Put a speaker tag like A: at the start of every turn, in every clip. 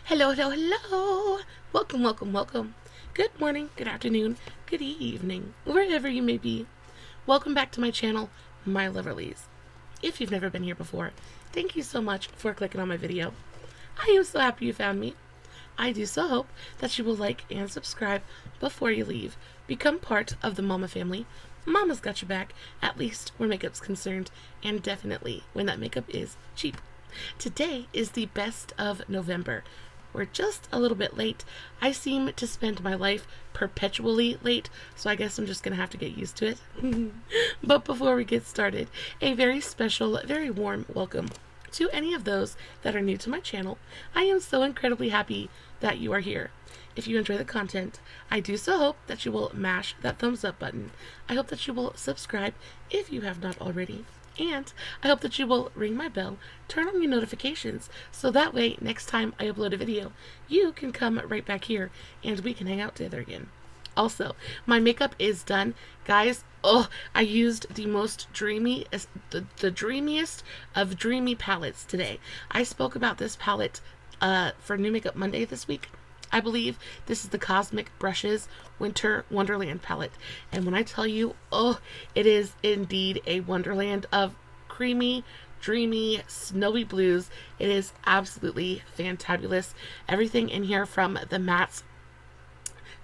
A: Hello, hello, hello. Welcome, welcome, welcome. Good morning, good afternoon, good evening, wherever you may be. Welcome back to my channel, my loverlies. If you've never been here before, thank you so much for clicking on my video. I am so happy you found me. I do so hope that you will like and subscribe before you leave. Become part of the mama family. Mama's got your back, at least where makeup's concerned, and definitely when that makeup is cheap. Today is the best of November. We're just a little bit late. I seem to spend my life perpetually late, so I guess I'm just gonna have to get used to it. But before we get started, a very special, very warm welcome to any of those that are new to my channel. I am so incredibly happy that you are here. If you enjoy the content, I do so hope that you will mash that thumbs up button. I hope that you will subscribe if you have not already. And I hope that you will ring my bell, turn on your notifications, so that way next time I upload a video, you can come right back here and we can hang out together again. Also, my makeup is done. Guys, I used the most dreamy, the dreamiest of dreamy palettes today. I spoke about this palette for New Makeup Monday this week. I believe this is the Cosmic Brushes Winter Wonderland palette. And when I tell you, it is indeed a wonderland of creamy, dreamy, snowy blues. It is absolutely fantabulous. Everything in here, from the mattes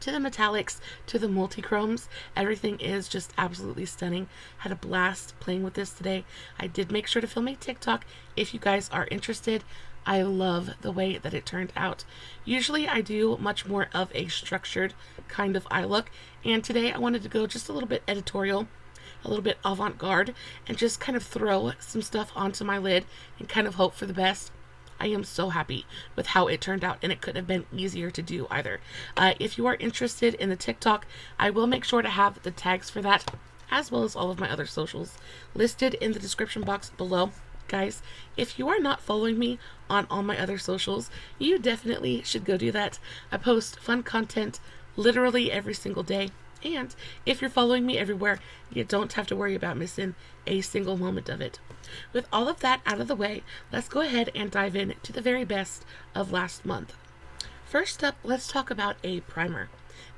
A: to the metallics to the multi-chromes, everything is just absolutely stunning. Had a blast playing with this today. I did make sure to film a TikTok if you guys are interested. I love the way that it turned out. Usually I do much more of a structured kind of eye look, and today I wanted to go just a little bit editorial, a little bit avant-garde, and just kind of throw some stuff onto my lid and kind of hope for the best. I am so happy with how it turned out, and it couldn't have been easier to do either. If you are interested in the TikTok, I will make sure to have the tags for that, as well as all of my other socials listed in the description box below. Guys, if you are not following me on all my other socials, you definitely should go do that. I post fun content literally every single day. And if you're following me everywhere, you don't have to worry about missing a single moment of it. With all of that out of the way, let's go ahead and dive in to the very best of last month. First up, let's talk about a primer.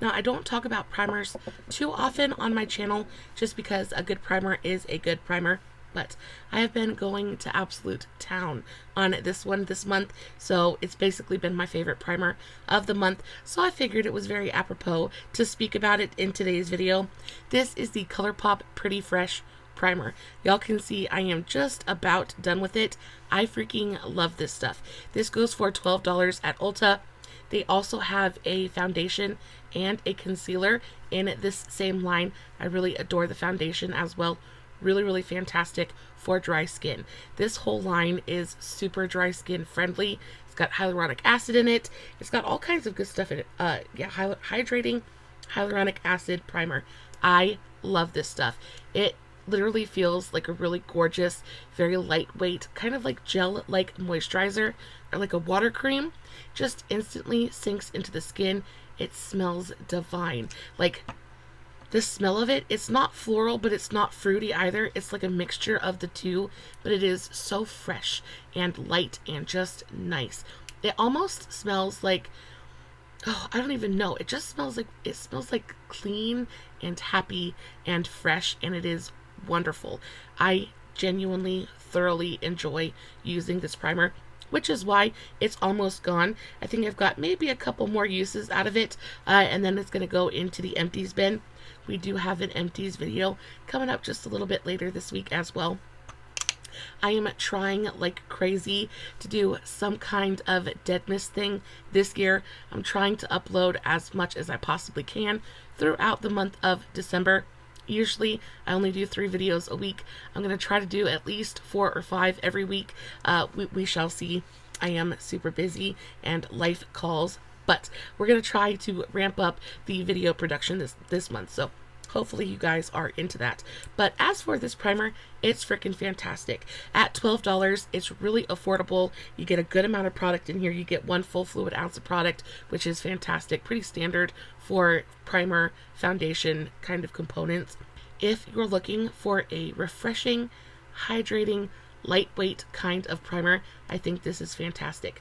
A: Now, I don't talk about primers too often on my channel just because a good primer is a good primer. But I have been going to absolute town on this one this month, so it's basically been my favorite primer of the month, so I figured it was very apropos to speak about it in today's video. This is the Colourpop Pretty Fresh primer. Y'all can see I am just about done with it. I freaking love this stuff. This goes for $12 at Ulta. They also have a foundation and a concealer in this same line. I really adore the foundation as well. Really, really fantastic for dry skin. This whole line is super dry skin friendly. It's got hyaluronic acid in it. It's got all kinds of good stuff in it. Hydrating hyaluronic acid primer. I love this stuff. It literally feels like a really gorgeous, very lightweight, kind of like gel-like moisturizer, or like a water cream. Just instantly sinks into the skin. It smells divine. Like, the smell of it, it's not floral, but it's not fruity either. It's like a mixture of the two, but it is so fresh and light and just nice. It almost smells like, I don't even know. It just smells like clean and happy and fresh, and it is wonderful. I genuinely, thoroughly enjoy using this primer, which is why it's almost gone. I think I've got maybe a couple more uses out of it, and then it's going to go into the empties bin. We do have an empties video coming up just a little bit later this week as well. I am trying like crazy to do some kind of Deadmas thing this year. I'm trying to upload as much as I possibly can throughout the month of December. Usually I only do 3 videos a week. I'm going to try to do at least 4 or 5 every week. We shall see. I am super busy and life calls, but we're going to try to ramp up the video production this month. So hopefully you guys are into that. But as for this primer, it's freaking fantastic. At $12, it's really affordable. You get a good amount of product in here. You get 1 full fluid ounce of product, which is fantastic. Pretty standard for primer, foundation kind of components. If you're looking for a refreshing, hydrating, lightweight kind of primer, I think this is fantastic.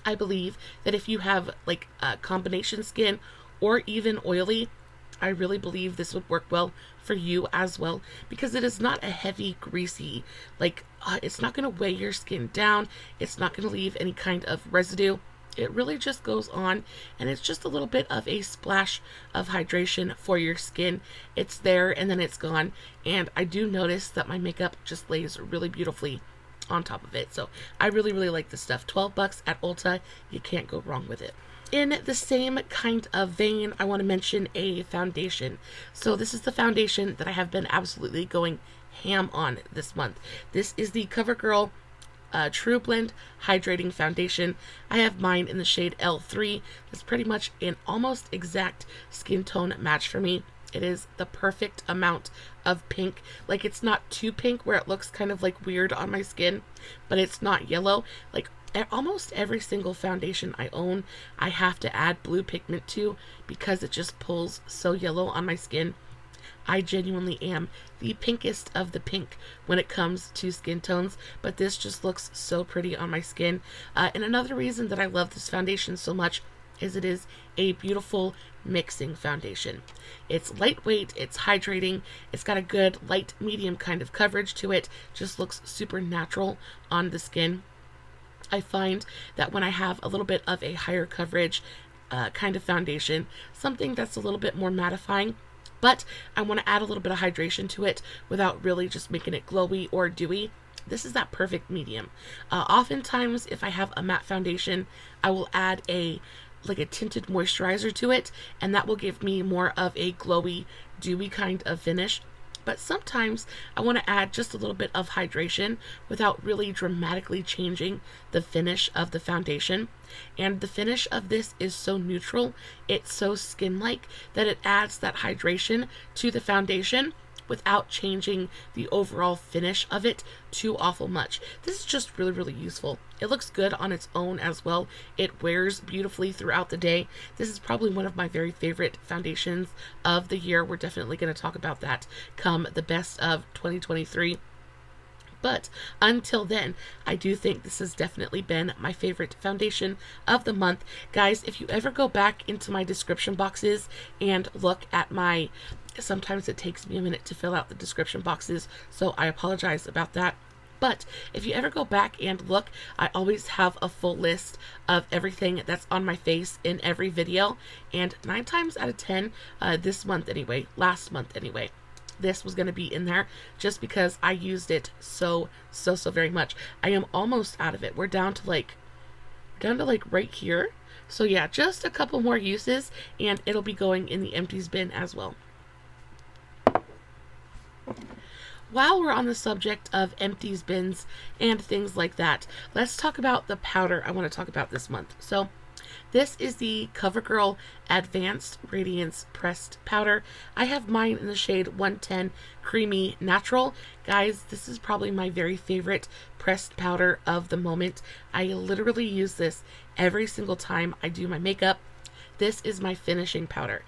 A: I believe that if you have like combination skin or even oily, I really believe this would work well for you as well, because it is not a heavy, greasy, like it's not going to weigh your skin down. It's not going to leave any kind of residue. It really just goes on, and it's just a little bit of a splash of hydration for your skin. It's there and then it's gone, and I do notice that my makeup just lays really beautifully on top of it. So I really, really like this stuff. 12 bucks at Ulta. You can't go wrong with it. In the same kind of vein, I want to mention a foundation. So this is the foundation that I have been absolutely going ham on this month. This is the Covergirl trublend hydrating foundation. I have mine in the shade L3. It's pretty much an almost exact skin tone match for me. It is the perfect amount of pink. Like, it's not too pink where it looks kind of like weird on my skin, but it's not yellow. Like, almost every single foundation I own, I have to add blue pigment to, because it just pulls so yellow on my skin. I genuinely am the pinkest of the pink when it comes to skin tones, but this just looks so pretty on my skin. And another reason that I love this foundation so much is it is a beautiful mixing foundation. It's lightweight, it's hydrating, it's got a good light medium kind of coverage to it, just looks super natural on the skin. I find that when I have a little bit of a higher coverage kind of foundation, something that's a little bit more mattifying, but I want to add a little bit of hydration to it without really just making it glowy or dewy, this is that perfect medium. Oftentimes, if I have a matte foundation, I will add a tinted moisturizer to it, and that will give me more of a glowy, dewy kind of finish. But sometimes I want to add just a little bit of hydration without really dramatically changing the finish of the foundation. And the finish of this is so neutral, it's so skin-like, that it adds that hydration to the foundation without changing the overall finish of it too awful much. This is just really, really useful. It looks good on its own as well. It wears beautifully throughout the day. This is probably one of my very favorite foundations of the year. We're definitely going to talk about that come the best of 2023. But until then, I do think this has definitely been my favorite foundation of the month. Guys, if you ever go back into my description boxes and look at my... Sometimes it takes me a minute to fill out the description boxes, so I apologize about that. But if you ever go back and look, I always have a full list of everything that's on my face in every video. And 9 times out of 10, this month anyway, last month anyway, this was going to be in there just because I used it so very much. I am almost out of it. We're down to like right here. So yeah, just a couple more uses and it'll be going in the empties bin as well. While we're on the subject of empties bins and things like that, let's talk about the powder I want to talk about this month. So this is the Covergirl Advanced Radiance Pressed Powder. I have mine in the shade 110 Creamy Natural. Guys, this is probably my very favorite pressed powder of the moment. I literally use this every single time I do my makeup. This is my finishing powder.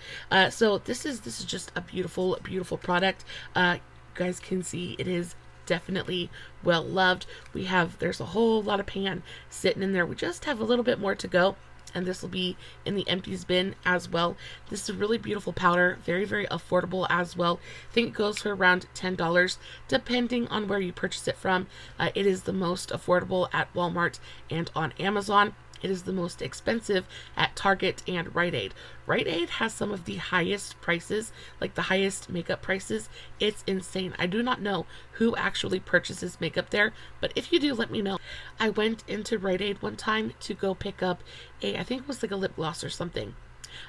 A: So this is just a beautiful product. You guys can see it is definitely well loved. There's a whole lot of pan sitting in there. We just have a little bit more to go, and this will be in the empties bin as well. This is a really beautiful powder, very affordable as well. I think it goes for around $10 depending on where you purchase it from. It is the most affordable at Walmart and on Amazon. It is the most expensive at Target and Rite Aid. Rite Aid has some of the highest prices, like the highest makeup prices. It's insane. I do not know who actually purchases makeup there, but if you do, let me know. I went into Rite Aid one time to go pick up I think it was like a lip gloss or something.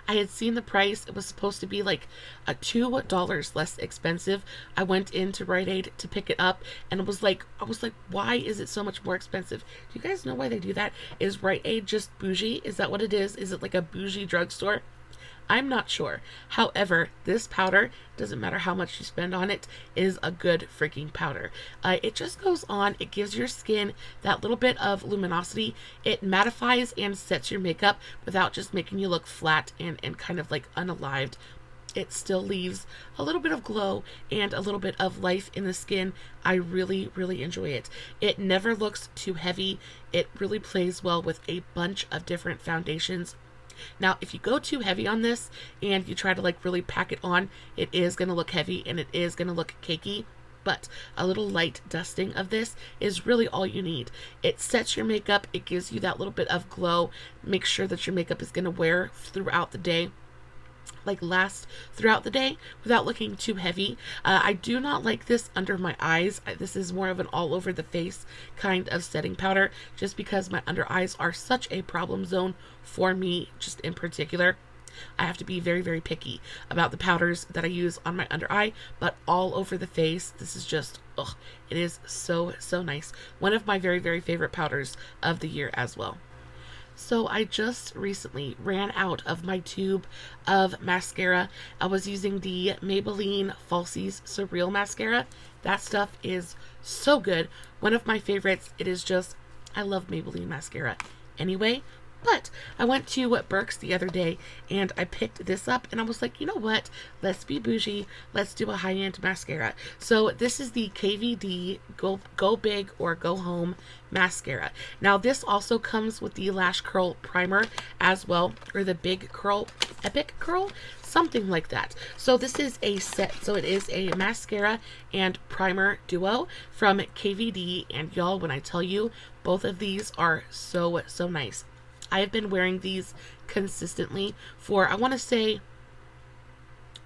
A: I had seen the price. It was supposed to be like $2 less expensive. I went into Rite Aid to pick it up, and I was like, why is it so much more expensive? Do you guys know why they do that? Is Rite Aid just bougie? Is that what it is? Is it like a bougie drugstore? I'm not sure. However, this powder, doesn't matter how much you spend on it, is a good freaking powder. It just goes on. It gives your skin that little bit of luminosity. It mattifies and sets your makeup without just making you look flat and kind of like unalived. it still leaves a little bit of glow and a little bit of life in the skin. I really, really enjoy it. It never looks too heavy. It really plays well with a bunch of different foundations. Now, if you go too heavy on this and you try to like really pack it on, it is going to look heavy and it is going to look cakey. But a little light dusting of this is really all you need. It sets your makeup. It gives you that little bit of glow. Make sure that your makeup is going to wear throughout the day, like last throughout the day, without looking too heavy. I do not like this under my eyes. This is more of an all over the face kind of setting powder, just because my under eyes are such a problem zone for me, just in particular. I have to be very, very picky about the powders that I use on my under eye, but all over the face, this is just, ugh, it is so, so nice. One of my very, very favorite powders of the year as well. So I just recently ran out of my tube of mascara. I was using the Maybelline Falsies Surreal Mascara. That stuff is so good. One of my favorites. It is just, I love Maybelline mascara anyway. But I went to Burke's the other day and I picked this up and I was like, you know what? Let's be bougie. Let's do a high-end mascara. So this is the KVD Go Big or Go Home mascara. Now this also comes with the Lash Curl Primer as well, or the Big Curl, Epic Curl, something like that. So this is a set. So it is a mascara and primer duo from KVD, and y'all, when I tell you, both of these are so, so nice. I have been wearing these consistently for, I want to say,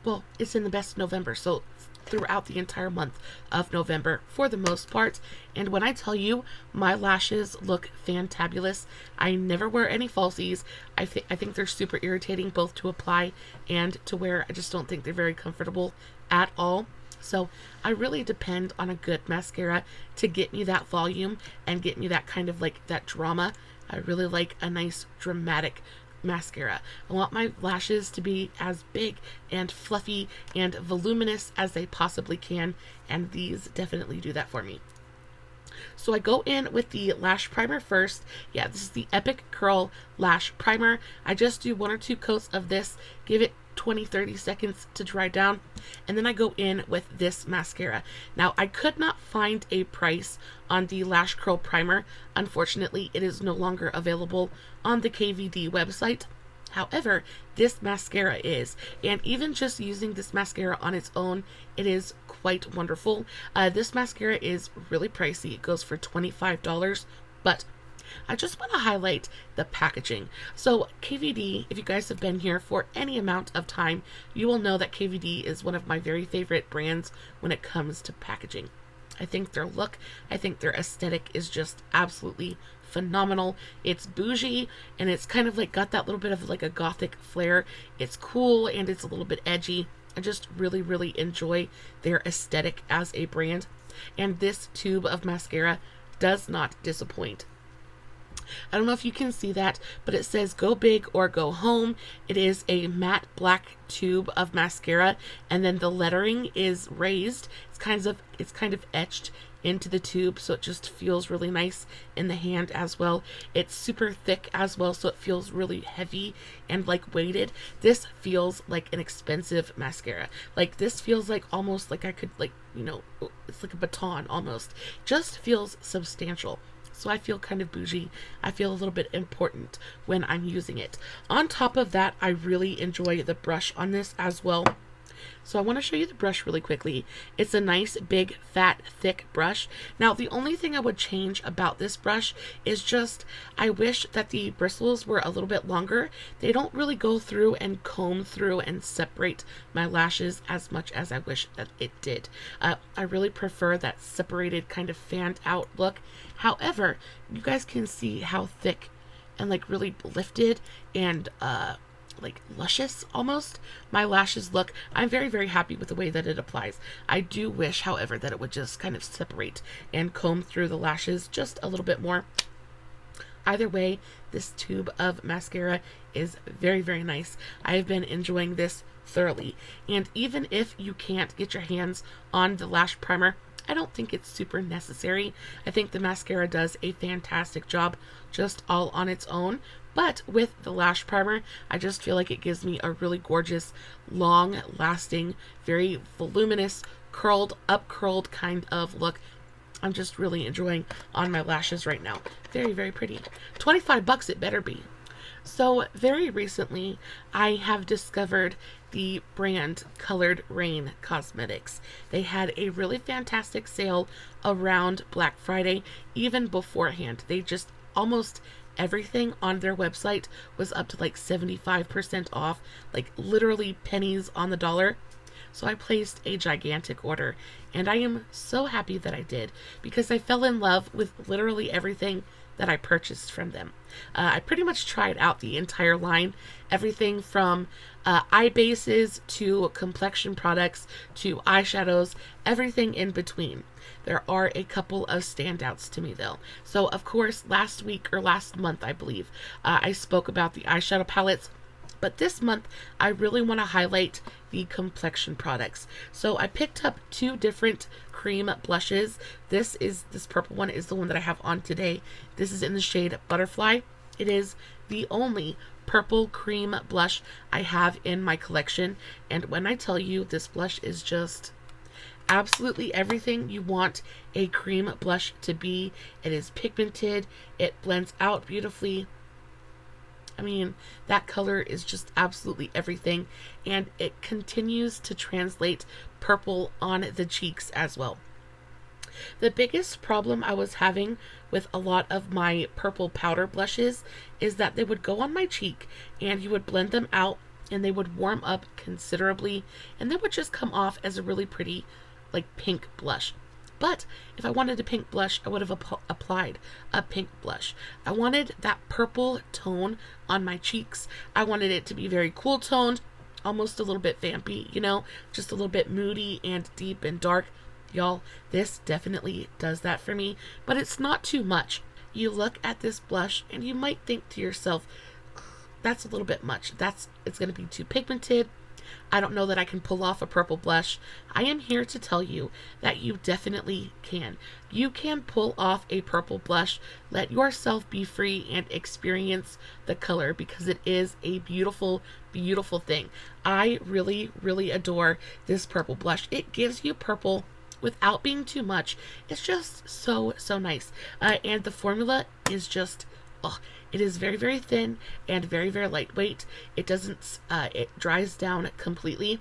A: well, it's in the best November, so throughout the entire month of November for the most part. And when I tell you, my lashes look fantabulous. I never wear any falsies. I think they're super irritating both to apply and to wear. I just don't think they're very comfortable at all. So I really depend on a good mascara to get me that volume and get me that kind of like that drama. I really like a nice dramatic mascara. I want my lashes to be as big and fluffy and voluminous as they possibly can, and these definitely do that for me. So I go in with the lash primer first. Yeah, this is the Epic Curl Lash Primer. I just do 1 or 2 coats of this, give it 20-30 seconds to dry down, and then I go in with this mascara. Now I could not find a price on the Lash Curl Primer. Unfortunately, it is no longer available on the KVD website. However, this mascara is, and even just using this mascara on its own, it is quite wonderful. This mascara is really pricey. It goes for $25, but I just want to highlight the packaging. So KVD, if you guys have been here for any amount of time, you will know that KVD is one of my very favorite brands when it comes to packaging. I think their look, I think their aesthetic is just absolutely phenomenal. It's bougie and it's kind of like got that little bit of like a gothic flair. It's cool and it's a little bit edgy. I just really, really enjoy their aesthetic as a brand. And this tube of mascara does not disappoint. I don't know if you can see that, but it says Go Big or Go Home. It is a matte black tube of mascara, and then the lettering is raised. It's kind of etched into the tube, so it just feels really nice in the hand as well. It's super thick as well, so it feels really heavy and like weighted. This feels like an expensive mascara. Like this feels like almost like I could like, you know, it's like a baton almost. Just feels substantial. So I feel kind of bougie. I feel a little bit important when I'm using it. On top of that, I really enjoy the brush on this as well. So I want to show you the brush really quickly. It's a nice, big, fat, thick brush. Now, the only thing I would change about this brush is just, I wish that the bristles were a little bit longer. They don't really go through and comb through and separate my lashes as much as I wish that it did. I really prefer that separated kind of fanned out look. However, you guys can see how thick and like really lifted and like luscious almost my lashes look. I'm very, very happy with the way that it applies. I do wish, however, that it would just kind of separate and comb through the lashes just a little bit more. Either way, this tube of mascara is very, very nice. I have been enjoying this thoroughly, and even if you can't get your hands on the lash primer, I don't think it's super necessary. I think the mascara does a fantastic job just all on its own. But with the lash primer, I just feel like it gives me a really gorgeous, long-lasting, very voluminous, curled, up-curled kind of look. I'm just really enjoying on my lashes right now. Very, very pretty. 25 bucks it better be. So very recently, I have discovered the brand Colored Raine Cosmetics. They had a really fantastic sale around Black Friday, even beforehand. They just almost everything on their website was up to like 75% off, like literally pennies on the dollar. So I placed a gigantic order, and I am so happy that I did, because I fell in love with literally everything that I purchased from them. I pretty much tried out the entire line, everything from eye bases to complexion products to eyeshadows, everything in between. There are a couple of standouts to me though. So of course, last week or last month, I believe, I spoke about the eyeshadow palettes. But this month, I really want to highlight the complexion products. So I picked up 2 different cream blushes. This purple one is the one that I have on today. This is in the shade Butterfly. It is the only purple cream blush I have in my collection. And when I tell you, this blush is just absolutely everything you want a cream blush to be. It is pigmented. It blends out beautifully. I mean, that color is just absolutely everything, and it continues to translate purple on the cheeks as well. The biggest problem I was having with a lot of my purple powder blushes is that they would go on my cheek and you would blend them out and they would warm up considerably, and they would just come off as a really pretty like pink blush. But if I wanted a pink blush, I would have applied a pink blush. I wanted that purple tone on my cheeks. I wanted it to be very cool toned, almost a little bit vampy, you know, just a little bit moody and deep and dark. Y'all, this definitely does that for me, but it's not too much. You look at this blush and you might think to yourself, that's a little bit much. It's going to be too pigmented. I don't know that I can pull off a purple blush. I am here to tell you that you definitely can. You can pull off a purple blush. Let yourself be free and experience the color, because it is a beautiful, beautiful thing. I really, really adore this purple blush. It gives you purple without being too much. It's just so, so nice. And the formula is just, oh, it is very, very thin and very, very lightweight. It doesn't, it dries down completely,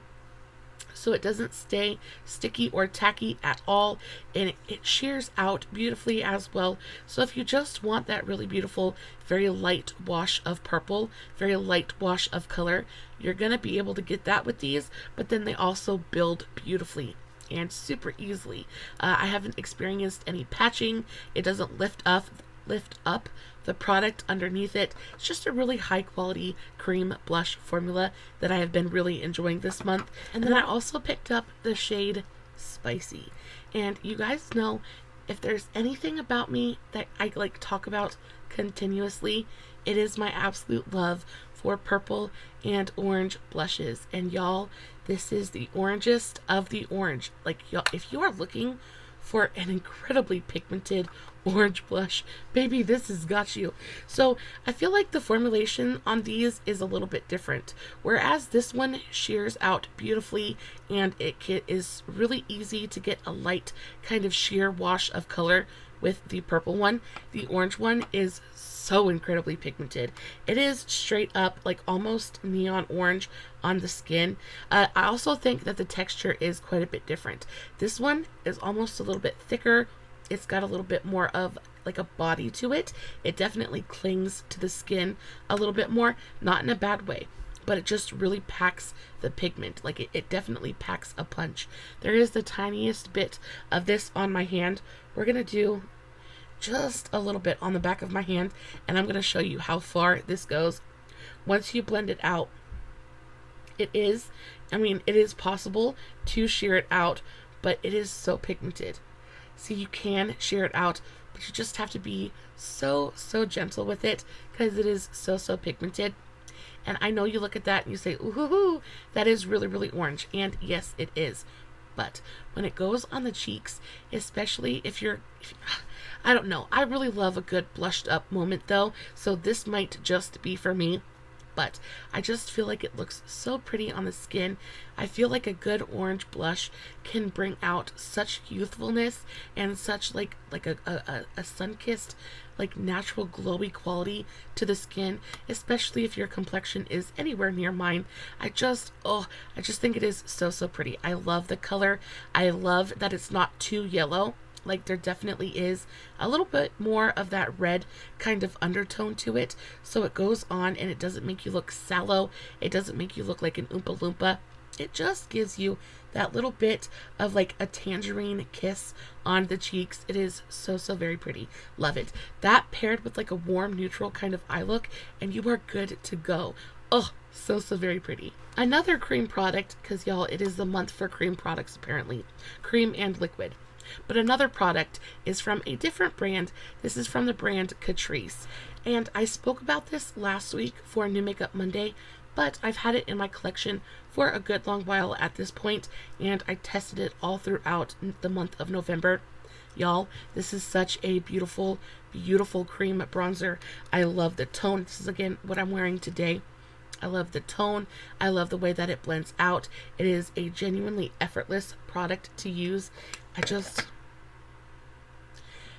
A: so it doesn't stay sticky or tacky at all, and it shears out beautifully as well. So if you just want that really beautiful, very light wash of purple, very light wash of color, you're going to be able to get that with these, but then they also build beautifully and super easily. I haven't experienced any patching. It doesn't lift up the product underneath it. It's just a really high quality cream blush formula that I have been really enjoying this month. And then I also picked up the shade Spicy. And you guys know, if there's anything about me that I like talk about continuously, it is my absolute love for purple and orange blushes. And y'all, this is the orangest of the orange. Like, y'all, if you are looking for an incredibly pigmented orange blush, baby, this has got you. So I feel like the formulation on these is a little bit different, whereas this one shears out beautifully and it is really easy to get a light kind of sheer wash of color with the purple one. The orange one is so incredibly pigmented. It is straight up like almost neon orange on the skin. I also think that the texture is quite a bit different. This one is almost a little bit thicker. It's got a little bit more of like a body to it. It definitely clings to the skin a little bit more, not in a bad way, but it just really packs the pigment. Like it definitely packs a punch. There is the tiniest bit of this on my hand. We're gonna do just a little bit on the back of my hand, and I'm going to show you how far this goes. Once you blend it out, it is possible to shear it out, but it is so pigmented. So you can shear it out, but you just have to be so gentle with it, because it is so pigmented. And I know you look at that and you say, ooh, that is really, really orange. And yes, it is. But when it goes on the cheeks, especially I don't know, I really love a good blushed up moment though, so this might just be for me. But I just feel like it looks so pretty on the skin. I feel like a good orange blush can bring out such youthfulness and such like a sun-kissed, like natural glowy quality to the skin, especially if your complexion is anywhere near mine. I just think it is so pretty. I love the color. I love that it's not too yellow. Like, there definitely is a little bit more of that red kind of undertone to it. So it goes on and it doesn't make you look sallow. It doesn't make you look like an Oompa Loompa. It just gives you that little bit of like a tangerine kiss on the cheeks. It is so very pretty. Love it. That paired with like a warm neutral kind of eye look and you are good to go. Oh, so very pretty. Another cream product, because y'all, it is the month for cream products apparently. Cream and liquid. But another product is from a different brand. This is from the brand Catrice. And I spoke about this last week for New Makeup Monday, but I've had it in my collection for a good long while at this point, and I tested it all throughout the month of November. Y'all, this is such a beautiful cream bronzer. I love the tone. This is again what I'm wearing today. I love the tone. I love the way that it blends out. It is a genuinely effortless product to use.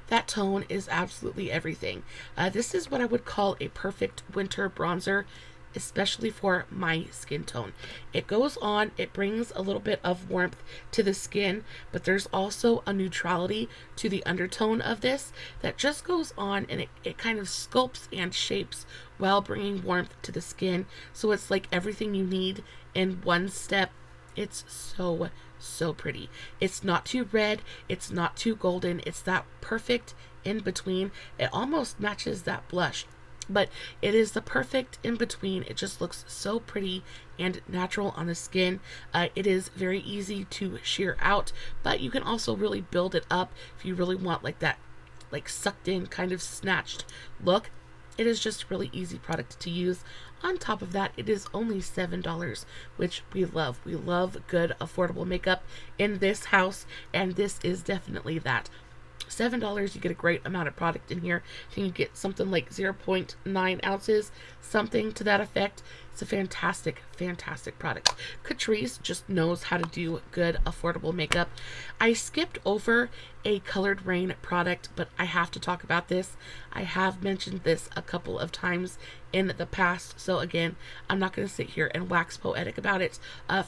A: That tone is absolutely everything. This is what I would call a perfect winter bronzer, especially for my skin tone. It goes on, it brings a little bit of warmth to the skin, but there's also a neutrality to the undertone of this that just goes on, and it kind of sculpts and shapes while bringing warmth to the skin. So it's like everything you need in one step. It's so pretty. It's not too red, it's not too golden, it's that perfect in between. It almost matches that blush, but it is the perfect in between. It just looks so pretty and natural on the skin. It is very easy to sheer out, but you can also really build it up if you really want like that like sucked in kind of snatched look. It is just a really easy product to use. On top of that, it is only $7, which we love. We love good, affordable makeup in this house, and this is definitely that. $7, you get a great amount of product in here. You can get something like 0.9 ounces, something to that effect. It's a fantastic product. Catrice just knows how to do good, affordable makeup. I skipped over a colored Raine product, but I have to talk about this. I have mentioned this a couple of times in the past, so again, I'm not going to sit here and wax poetic about it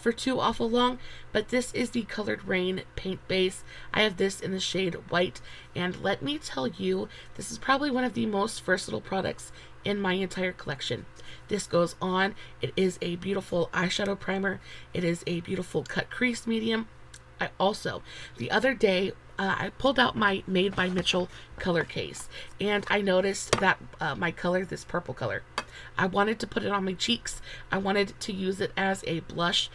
A: for too awful long, but this is the colored Raine paint base. I have this in the shade white, and let me tell you, this is probably one of the most versatile products in my entire collection. This goes on. It is a beautiful eyeshadow primer. It is a beautiful cut crease medium. I also, the other day, I pulled out my Made by Mitchell color case, and I noticed that my color, this purple color, I wanted to put it on my cheeks. I wanted to use it as a blush.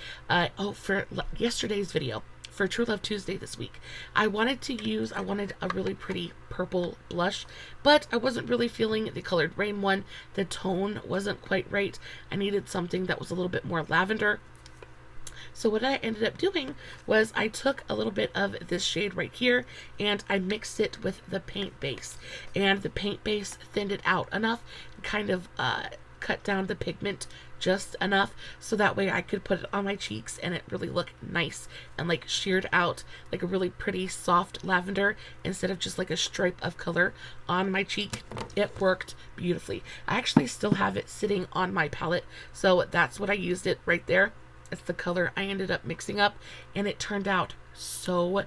A: For yesterday's video, for True Love Tuesday this week, I wanted a really pretty purple blush, but I wasn't really feeling the colored Raine one. The tone wasn't quite right. I needed something that was a little bit more lavender. So what I ended up doing was I took a little bit of this shade right here and I mixed it with the paint base, and the paint base thinned it out enough, kind of cut down the pigment just enough so that way I could put it on my cheeks and it really looked nice and like sheared out like a really pretty soft lavender instead of just like a stripe of color on my cheek. It worked beautifully. I actually still have it sitting on my palette, so that's what I used it right there. It's the color I ended up mixing up, and it turned out so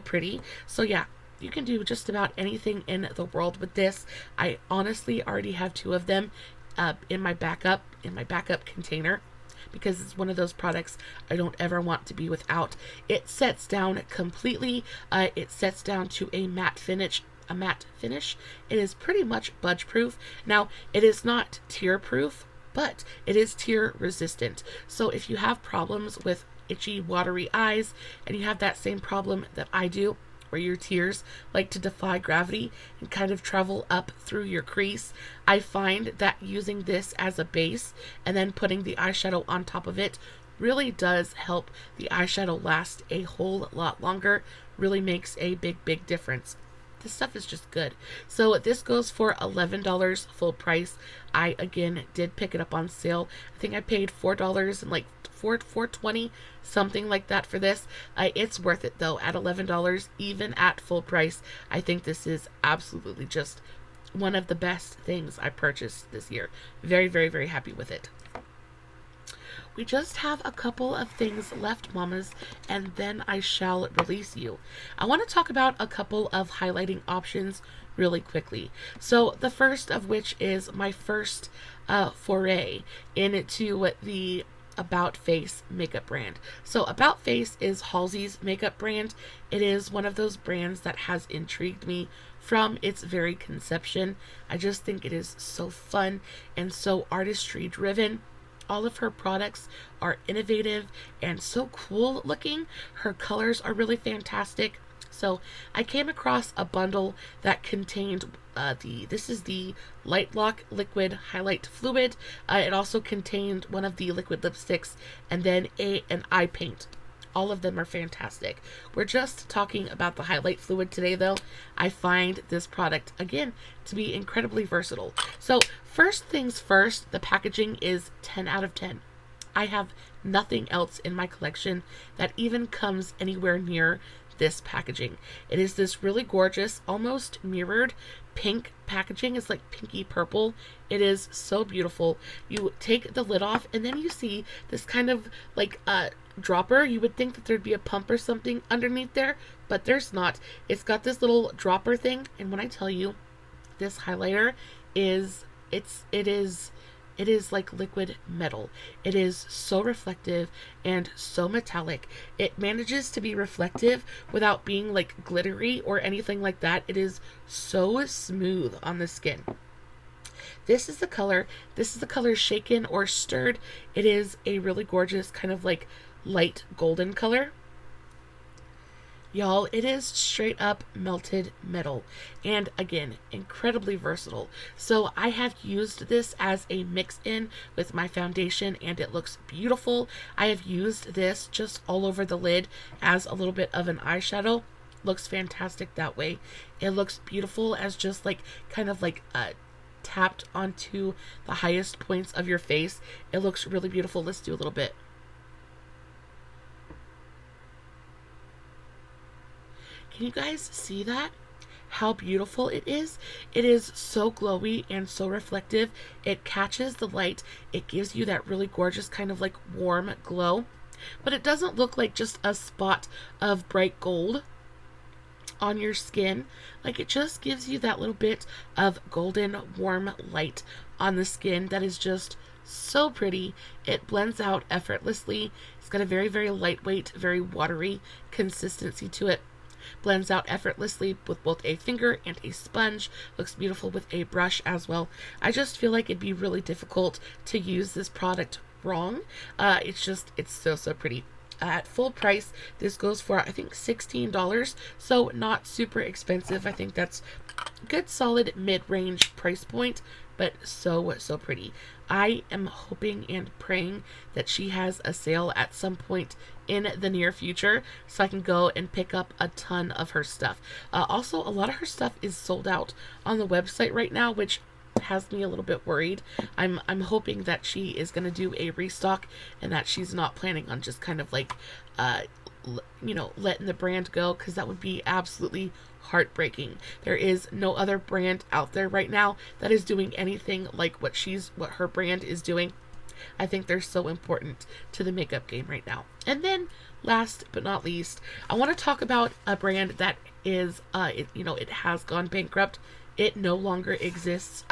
A: pretty. So yeah, you can do just about anything in the world with this. I honestly already have 2 of them in my backup container, because it's one of those products I don't ever want to be without. It sets down completely. It sets down to a matte finish. It is pretty much budge proof. Now, it is not tear proof, but it is tear resistant. So if you have problems with itchy, watery eyes, and you have that same problem that I do, where your tears like to defy gravity and kind of travel up through your crease, I find that using this as a base and then putting the eyeshadow on top of it really does help the eyeshadow last a whole lot longer. Really makes a big difference. This stuff is just good. So this goes for $11 full price. I again did pick it up on sale. I think I paid $4 and like $4.20, something like that for this. It's worth it though at $11, even at full price. I think this is absolutely just one of the best things I purchased this year. Very happy with it. We just have a couple of things left, mamas, and then I shall release you. I want to talk about a couple of highlighting options really quickly. So the first of which is my first foray into the About Face makeup brand. So About Face is Halsey's makeup brand. It is one of those brands that has intrigued me from its very conception. I just think it is so fun and so artistry driven. All of her products are innovative and so cool looking. Her colors are really fantastic. So I came across a bundle that contained this is the Light Lock Liquid Highlight Fluid. It also contained one of the liquid lipsticks and then an eye paint. All of them are fantastic. We're just talking about the highlight fluid today though. I find this product again to be incredibly versatile. So first things first, the packaging is 10 out of 10. I have nothing else in my collection that even comes anywhere near this packaging. It is this really gorgeous, almost mirrored pink packaging. It's like pinky purple. It is so beautiful. You take the lid off and then you see this kind of like dropper. You would think that there'd be a pump or something underneath there, but there's not. It's got this little dropper thing, and when I tell you, this highlighter is it is like liquid metal. It is so reflective and so metallic. It manages to be reflective without being like glittery or anything like that. It is so smooth on the skin. This is the color. This is the color Shaken or Stirred. It is a really gorgeous kind of like light golden color. Y'all, it is straight up melted metal, and again, incredibly versatile. So I have used this as a mix-in with my foundation, and it looks beautiful. I have used this just all over the lid as a little bit of an eyeshadow. Looks fantastic that way. It looks beautiful as just like kind of like tapped onto the highest points of your face. It looks really beautiful. Let's do a little bit. Can you guys see that? How beautiful it is. It is so glowy and so reflective. It catches the light. It gives you that really gorgeous kind of like warm glow. But it doesn't look like just a spot of bright gold on your skin. Like, it just gives you that little bit of golden warm light on the skin that is just so pretty. It blends out effortlessly. It's got a very lightweight, very watery consistency to it. Blends out effortlessly with both a finger and a sponge. Looks beautiful with a brush as well. I just feel like it'd be really difficult to use this product wrong. It's so pretty. At full price, this goes for I think $16, so not super expensive. I think that's good solid mid-range price point, but so pretty. I am hoping and praying that she has a sale at some point in the near future so I can go and pick up a ton of her stuff. Also, a lot of her stuff is sold out on the website right now, which has me a little bit worried. I'm hoping that she is going to do a restock and that she's not planning on just kind of like letting the brand go, because that would be absolutely heartbreaking. There is no other brand out there right now that is doing anything like what her brand is doing. I think they're so important to the makeup game right now. And then last but not least, I want to talk about a brand that is it has gone bankrupt. It no longer exists,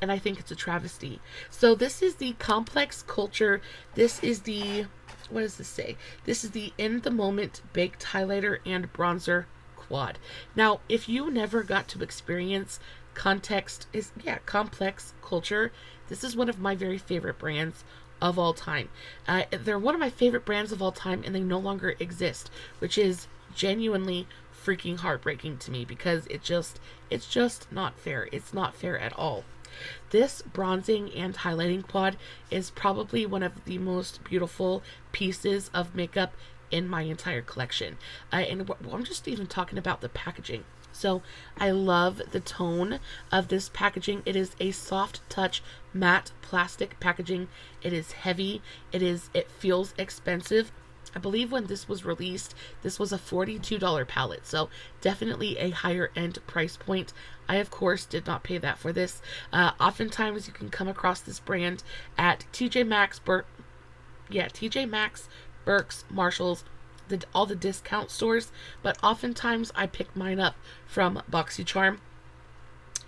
A: and I think it's a travesty. So this is the Complex Culture. This is the, what does this say? This is the In the Moment Baked Highlighter and Bronzer Quad. Now, if you never got to experience Complex Culture, this is one of my very favorite brands of all time. They're one of my favorite brands of all time, and they no longer exist, which is genuinely freaking heartbreaking to me, because it's just not fair. It's not fair at all. This bronzing and highlighting quad is probably one of the most beautiful pieces of makeup in my entire collection. And I'm just even talking about the packaging. So I love the tone of this packaging. It is a soft touch matte plastic packaging. It is heavy. It feels expensive. I believe when this was released, this was a $42 palette, so definitely a higher end price point. I, of course, did not pay that for this. Oftentimes, you can come across this brand at TJ Maxx, Burke's, Marshall's, all the discount stores, but oftentimes I pick mine up from BoxyCharm.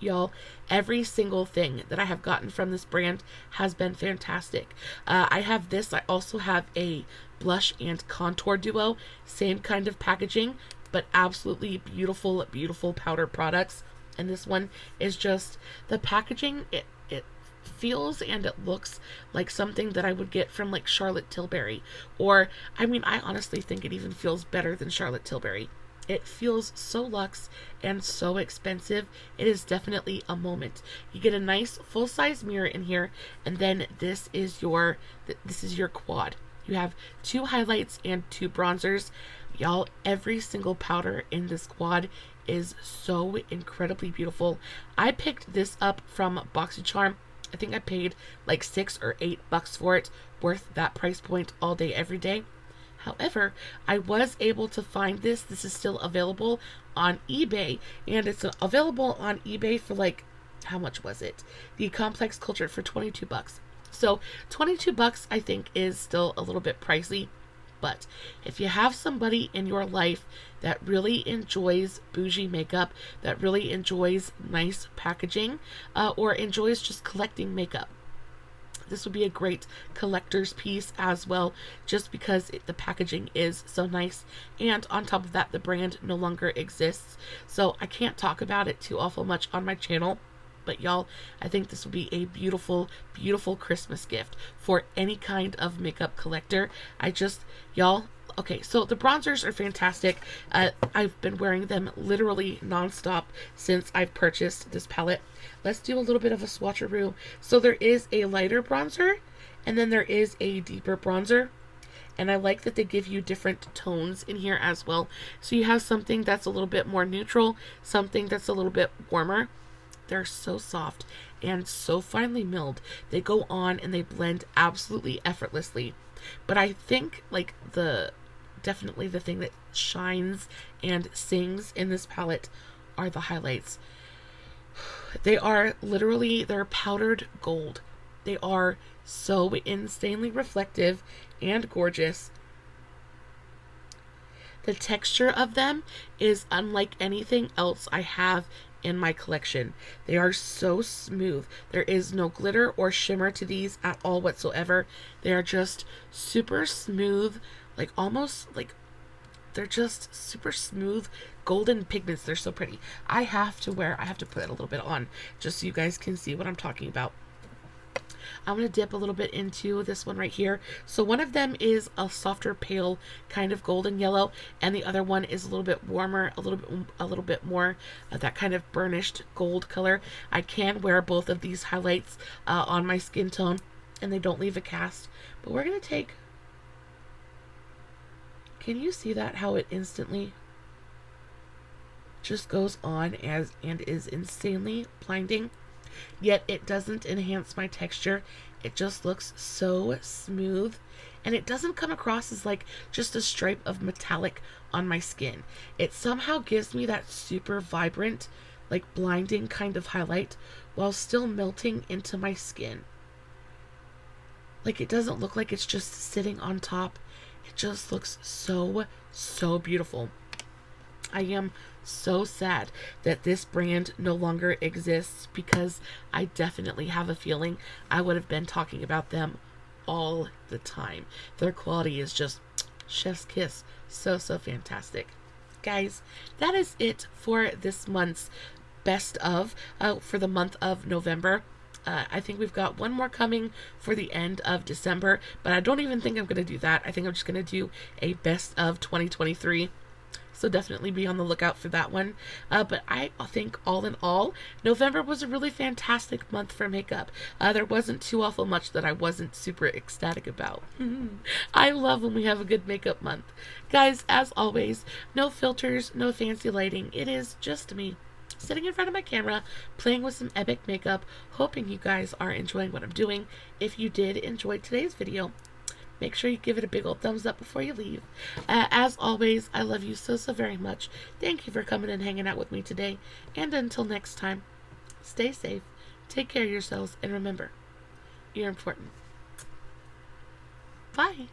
A: Y'all, every single thing that I have gotten from this brand has been fantastic. I have this. I also have a blush and contour duo. Same kind of packaging, but absolutely beautiful, beautiful powder products. And this one is just, the packaging, it feels and it looks like something that I would get from like Charlotte Tilbury. Or, I mean, I honestly think it even feels better than Charlotte Tilbury. It feels so luxe and so expensive. It is definitely a moment. You get a nice full-size mirror in here, and then this is your quad. You have 2 highlights and 2 bronzers. Y'all, every single powder in this quad is so incredibly beautiful. I picked this up from BoxyCharm. I think I paid like $6 or $8 for it, worth that price point all day, every day. However, I was able to find this. This is still available on eBay, and it's available on eBay for like, how much was it? The Complex Cultured for $22. So $22 I think is still a little bit pricey, but if you have somebody in your life that really enjoys bougie makeup, that really enjoys nice packaging, or enjoys just collecting makeup, this would be a great collector's piece as well, just because the packaging is so nice. And on top of that, the brand no longer exists, so I can't talk about it too awful much on my channel. But y'all, I think this would be a beautiful, beautiful Christmas gift for any kind of makeup collector. Y'all, okay, so the bronzers are fantastic. I've been wearing them literally nonstop since I've purchased this palette. Let's do a little bit of a swatcheroo. So there is a lighter bronzer, and then there is a deeper bronzer. And I like that they give you different tones in here as well. So you have something that's a little bit more neutral, something that's a little bit warmer. They're so soft and so finely milled. They go on and they blend absolutely effortlessly. But I think like definitely the thing that shines and sings in this palette are the highlights. They are literally, they're powdered gold. They are so insanely reflective and gorgeous. The texture of them is unlike anything else I have in my collection. They are so smooth. There is no glitter or shimmer to these at all whatsoever. They are just super smooth, like almost like they're just super smooth golden pigments. They're so pretty. I have to put it a little bit on just so you guys can see what I'm talking about. I'm going to dip a little bit into this one right here. So one of them is a softer pale kind of golden yellow, and the other one is a little bit warmer, a little bit more of that kind of burnished gold color. I can wear both of these highlights on my skin tone, and they don't leave a cast. But we're going to take, can you see that, how it instantly just goes on and is insanely blinding? Yet it doesn't enhance my texture. It just looks so smooth, and it doesn't come across as like just a stripe of metallic on my skin. It somehow gives me that super vibrant, like blinding kind of highlight while still melting into my skin. Like, it doesn't look like it's just sitting on top. It just looks so, so beautiful. I am so sad that this brand no longer exists, because I definitely have a feeling I would have been talking about them all the time. Their quality is just chef's kiss. So, so fantastic. Guys, that is it for this month's best of, for the month of November. I think we've got one more coming for the end of December, but I don't even think I'm going to do that. I think I'm just going to do a best of 2023. so definitely be on the lookout for that one. But I think all in all, November was a really fantastic month for makeup. There wasn't too awful much that I wasn't super ecstatic about. I love when we have a good makeup month. Guys, as always, no filters, no fancy lighting. It is just me sitting in front of my camera, playing with some epic makeup, hoping you guys are enjoying what I'm doing. If you did enjoy today's video, make sure you give it a big old thumbs up before you leave. As always, I love you so very much. Thank you for coming and hanging out with me today. And until next time, stay safe, take care of yourselves, and remember, you're important. Bye.